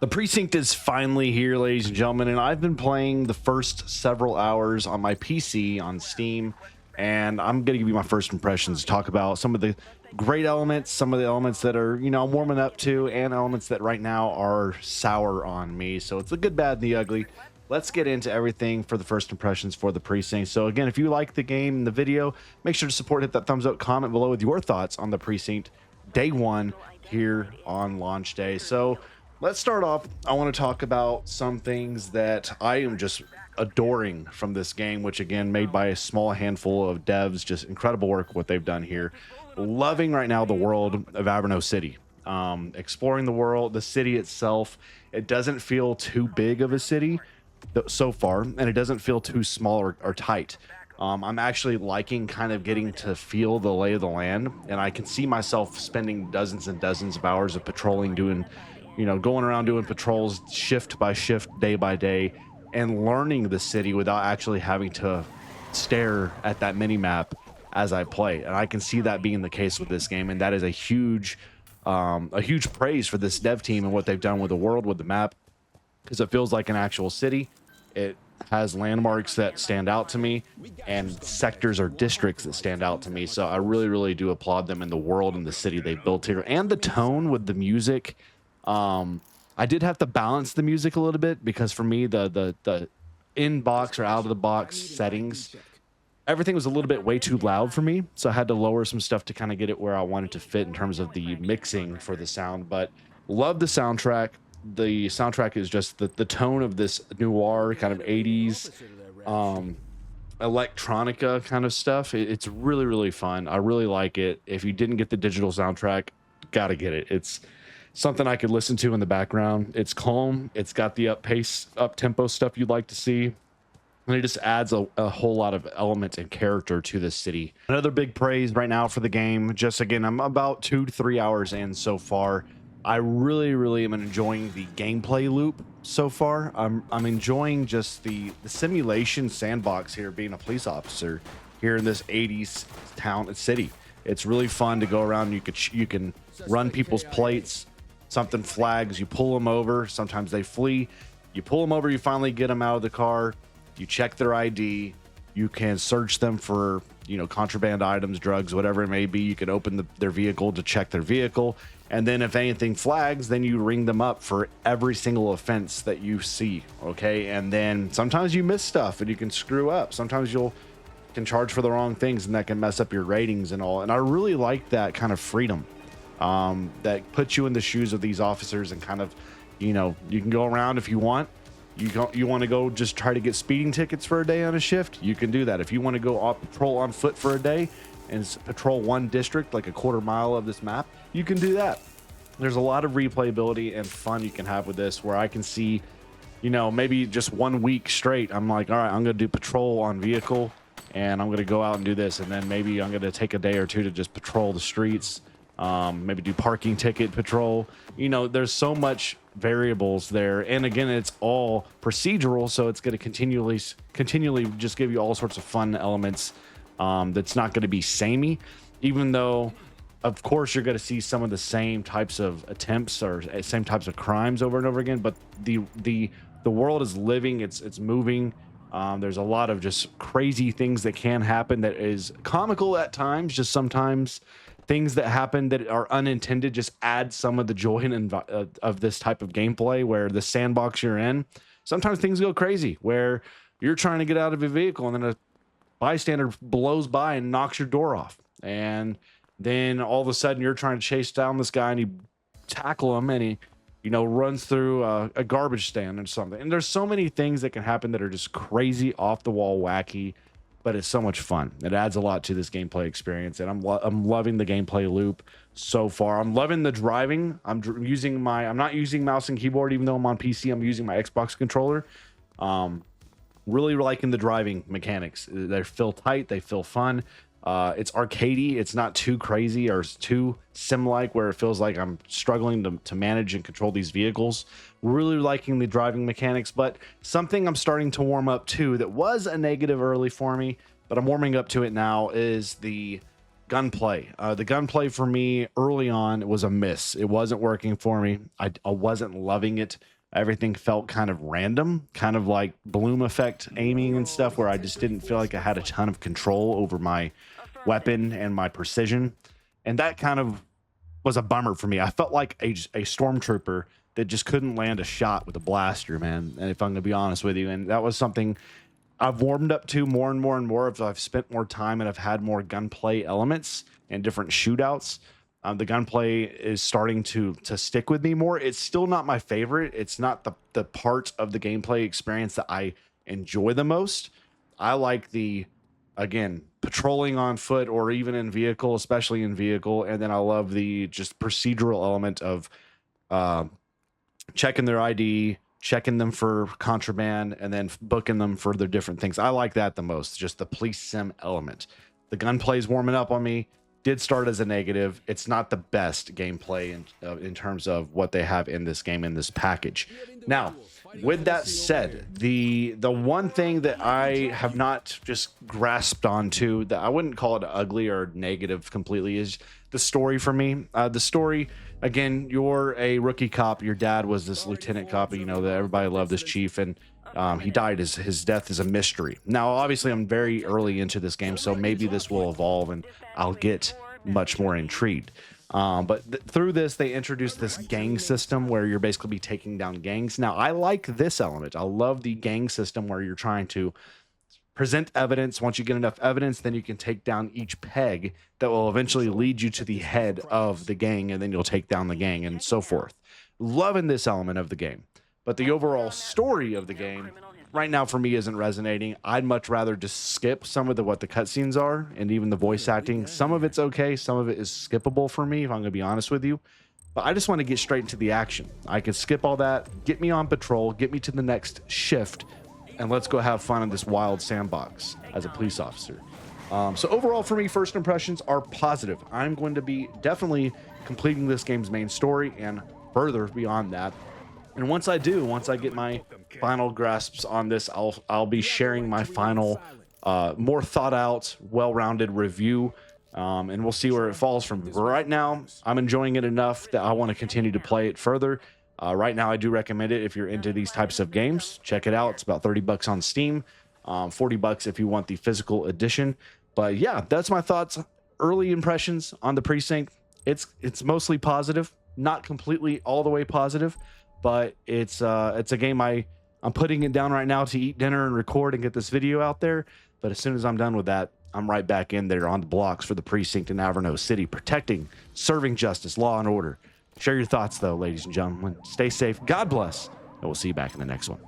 The Precinct is finally here, ladies and gentlemen, and I've been playing the first several hours on my PC on Steam, and I'm going to give you my first impressions, talk about some of the great elements, some of the elements that are, I'm warming up to, and elements that right now are sour on me. So it's the good, bad, and the ugly. Let's get into everything for the first impressions for the Precinct. So again, if you like the game and the video, make sure to support, hit that thumbs up, comment below with your thoughts on the Precinct day one here on launch day. So let's start off. I want to talk about some things that I am just adoring from this game, which again, made by a small handful of devs. Just incredible work what they've done here. Loving right now the world of Averno City. Exploring the world, the city itself. It doesn't feel too big of a city so far, and it doesn't feel too small or tight. I'm actually liking kind of getting to feel the lay of the land, and I can see myself spending dozens and dozens of hours of patrolling, doing going around doing patrols shift by shift, day by day, and learning the city without actually having to stare at that mini map as I play. And I can see that being the case with this game, and that is a huge praise for this dev team and what they've done with the world, with the map, because it feels like an actual city. It has landmarks that stand out to me and sectors or districts that stand out to me. So I really do applaud them in the world and the city they built here, and the tone with the music. I did have to balance the music a little bit, because for me, the in box or out of the box settings, everything was a little bit way too loud for me. So I had to lower some stuff to kind of get it where I wanted to fit in terms of the mixing for the sound. But love the soundtrack. The soundtrack is just the tone of this noir kind of 80s electronica kind of stuff. It's really fun. I really like it. If you didn't get the digital soundtrack, gotta get it. It's something I could listen to in the background. It's calm. It's got the up tempo stuff you'd like to see. And it just adds a whole lot of element and character to this city. Another big praise right now for the game. Just again, I'm about 2 to 3 hours in so far. I really am enjoying the gameplay loop so far. I'm enjoying just the simulation sandbox here, being a police officer here in this 80s town city. It's really fun to go around. You can run people's plates. Something flags, you pull them over. Sometimes they flee. You pull them over, you finally get them out of the car. You check their ID. You can search them for, contraband items, drugs, whatever it may be. You can open their vehicle to check their vehicle. And then if anything flags, then you ring them up for every single offense that you see. Okay. And then sometimes you miss stuff and you can screw up. Sometimes can charge for the wrong things, and that can mess up your ratings and all. And I really like that kind of freedom. That puts you in the shoes of these officers, and kind of, you can go around if you want. You want to go just try to get speeding tickets for a day on a shift, you can do that. If you want to go off patrol on foot for a day and patrol one district, like a quarter mile of this map, you can do that. There's a lot of replayability and fun you can have with this, where I can see, maybe just 1 week straight, I'm like, all right, I'm going to do patrol on vehicle, and I'm going to go out and do this. And then maybe I'm going to take a day or two to just patrol the streets. Maybe do parking ticket patrol. There's so much variables there, and again, it's all procedural, so it's going to continually just give you all sorts of fun elements. That's not going to be samey, even though of course you're going to see some of the same types of attempts or same types of crimes over and over again, but the world is living, it's moving. There's a lot of just crazy things that can happen that is comical at times. Just sometimes things that happen that are unintended just add some of the joy of this type of gameplay, where the sandbox you're in, sometimes things go crazy, where you're trying to get out of a vehicle and then a bystander blows by and knocks your door off. And then all of a sudden you're trying to chase down this guy, and you tackle him, and he runs through a garbage stand or something. And there's so many things that can happen that are just crazy, off the wall, wacky, but it's so much fun. It adds a lot to this gameplay experience, and I'm loving the gameplay loop so far. I'm loving the driving. I'm not using mouse and keyboard, even though I'm on PC. I'm using my Xbox controller. Really liking the driving mechanics. They feel tight. They feel fun. It's arcadey. It's not too crazy or too sim-like, where it feels like I'm struggling to manage and control these vehicles. Really liking the driving mechanics, but something I'm starting to warm up to that was a negative early for me, but I'm warming up to it now, is the Gunplay. The gunplay for me early on was a miss. It wasn't working for me. I wasn't loving it. Everything felt kind of random, kind of like bloom effect aiming and stuff, where I just didn't feel like I had a ton of control over my weapon and my precision. And that kind of was a bummer for me. I felt like a stormtrooper that just couldn't land a shot with a blaster, man. And if I'm gonna be honest with you, and that was something I've warmed up to more and more and more as I've spent more time and I've had more gunplay elements and different shootouts. The gunplay is starting to stick with me more. It's still not my favorite. It's not the part of the gameplay experience that I enjoy the most. I like the, again, patrolling on foot or even in vehicle, especially in vehicle. And then I love the just procedural element of uh, checking their ID, checking them for contraband, and then booking them for their different things. I like that the most, just the police sim element. The gunplay is warming up on me. Did start as a negative. It's not the best gameplay in terms of what they have in this game, in this package. Now, with that said, the one thing that I have not just grasped onto, that I wouldn't call it ugly or negative completely, is the story for me. The story, again, you're a rookie cop. Your dad was this lieutenant cop. You know that everybody loved this chief, and he died. His death is a mystery. Now, obviously, I'm very early into this game, so maybe this will evolve and I'll get much more intrigued. But through this, they introduced this gang system where you're basically be taking down gangs. Now, I like this element. I love the gang system where you're trying to present evidence. Once you get enough evidence, then you can take down each peg that will eventually lead you to the head of the gang, and then you'll take down the gang and so forth. Loving this element of the game. But the overall story of the game right now for me isn't resonating. I'd much rather just skip some of what the cutscenes are, and even the voice acting. Some of it's okay, some of it is skippable for me, if I'm gonna be honest with you. But I just want to get straight into the action. I could skip all that, get me on patrol, get me to the next shift, and let's go have fun in this wild sandbox as a police officer. So overall for me, first impressions are positive. I'm going to be definitely completing this game's main story and further beyond that. And once I get my final grasps on this, I'll be sharing my final, more thought out, well-rounded review, and we'll see where it falls from. Right now, I'm enjoying it enough that I want to continue to play it further. Right now, I do recommend it if you're into these types of games. Check it out. It's about 30 bucks on Steam, 40 bucks if you want the physical edition. But yeah, that's my thoughts. Early impressions on the Precinct. It's mostly positive, not completely all the way positive. But it's a game I'm putting it down right now to eat dinner and record and get this video out there. But as soon as I'm done with that, I'm right back in there on the blocks for the Precinct in Averno City, protecting, serving justice, law and order. Share your thoughts, though, ladies and gentlemen. Stay safe. God bless. And we'll see you back in the next one.